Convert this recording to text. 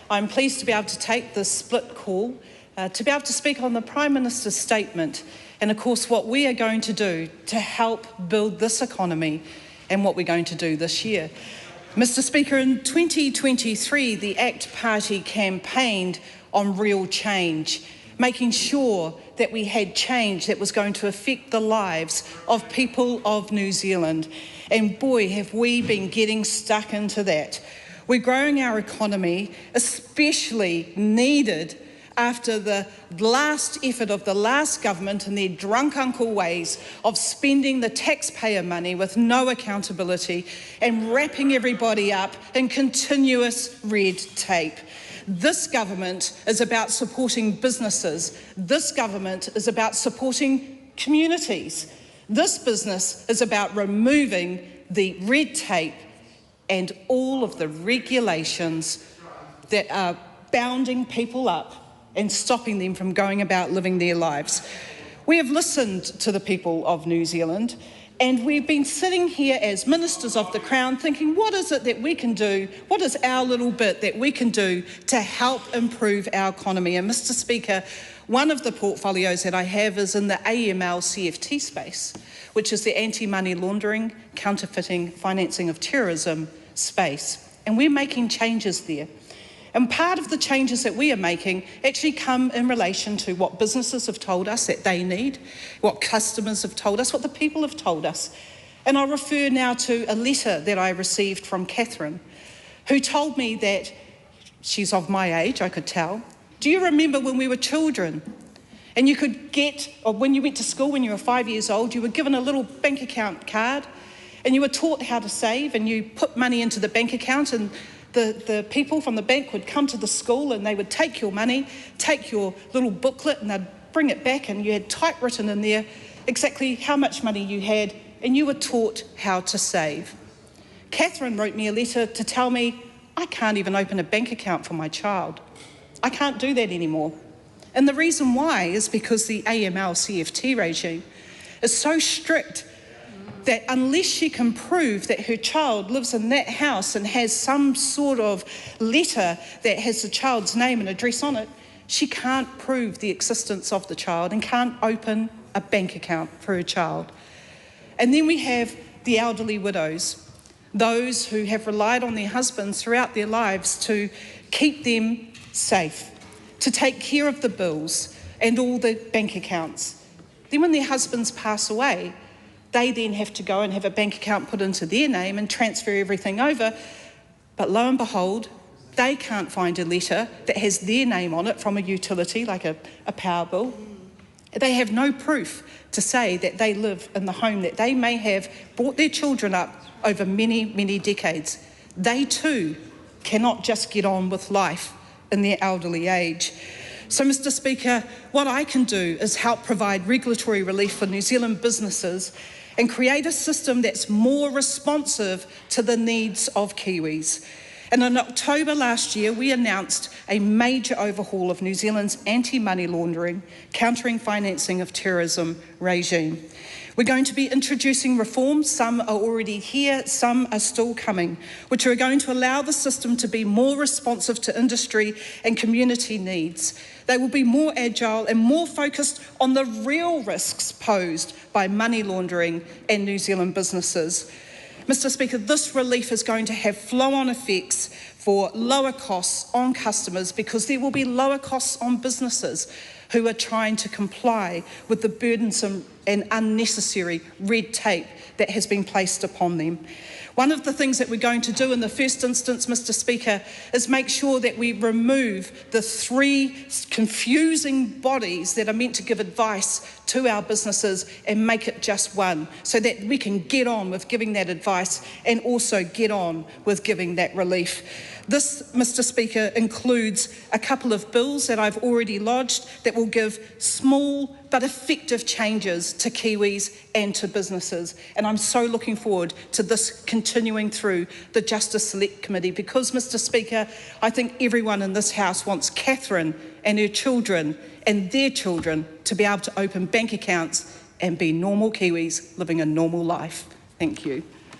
I'm pleased to be able to take this split call to be able to speak on the Prime Minister's statement and, of course, what we are going to do to help build this economy and what we're going to do this year. Mr. Speaker, in 2023, the ACT Party campaigned on real change, making sure that we had change that was going to affect the lives of people of New Zealand. And boy, have we been getting stuck into that. We're growing our economy, especially needed after the last effort of the last government and their drunk uncle ways of spending the taxpayer money with no accountability and wrapping everybody up in continuous red tape. This government is about supporting businesses. This government is about supporting communities. This business is about removing the red tape and all of the regulations that are bounding people up and stopping them from going about living their lives. We have listened to the people of New Zealand, and we've been sitting here as ministers of the Crown thinking, what is it that we can do? What is our little bit that we can do to help improve our economy? And Mr. Speaker, one of the portfolios that I have is in the AML CFT space, which is the anti-money laundering, counterfeiting, financing of terrorism space. And we're making changes there. And part of the changes that we are making actually come in relation to what businesses have told us that they need, what customers have told us, what the people have told us. And I'll refer now to a letter that I received from Catherine, who told me that she's of my age, I could tell. Do you remember when we were children and you could get, or when you went to school when you were 5 years old, you were given a little bank account card and you were taught how to save and you put money into the bank account, and the people from the bank would come to the school and they would take your money, take your little booklet, and they'd bring it back, and you had typewritten in there exactly how much money you had, and you were taught how to save. Catherine wrote me a letter to tell me I can't even open a bank account for my child. I can't do that anymore. And the reason why is because the AML CFT regime is so strict that unless she can prove that her child lives in that house and has some sort of letter that has the child's name and address on it, she can't prove the existence of the child and can't open a bank account for her child. And then we have the elderly widows, those who have relied on their husbands throughout their lives to keep them safe, to take care of the bills and all the bank accounts. Then when their husbands pass away, they then have to go and have a bank account put into their name and transfer everything over. But lo and behold, they can't find a letter that has their name on it from a utility like a power bill. They have no proof to say that they live in the home that they may have brought their children up over many, many decades. They too cannot just get on with life in their elderly age. So, Mr. Speaker, what I can do is help provide regulatory relief for New Zealand businesses and create a system that's more responsive to the needs of Kiwis. And in October last year, we announced a major overhaul of New Zealand's anti-money laundering, countering financing of terrorism regime. We're going to be introducing reforms. Some are already here, some are still coming, which are going to allow the system to be more responsive to industry and community needs. They will be more agile and more focused on the real risks posed by money laundering and New Zealand businesses. Mr. Speaker, this relief is going to have flow-on effects for lower costs on customers, because there will be lower costs on businesses who are trying to comply with the burdensome and unnecessary red tape that has been placed upon them. One of the things that we're going to do in the first instance, Mr. Speaker, is make sure that we remove the three confusing bodies that are meant to give advice to our businesses and make it just one, so that we can get on with giving that advice and also get on with giving that relief. This, Mr. Speaker, includes a couple of bills that I've already lodged that will give small but effective changes to Kiwis and to businesses. And I'm so looking forward to this continuing through the Justice Select Committee, because, Mr. Speaker, I think everyone in this House wants Catherine and her children and their children to be able to open bank accounts and be normal Kiwis living a normal life. Thank you.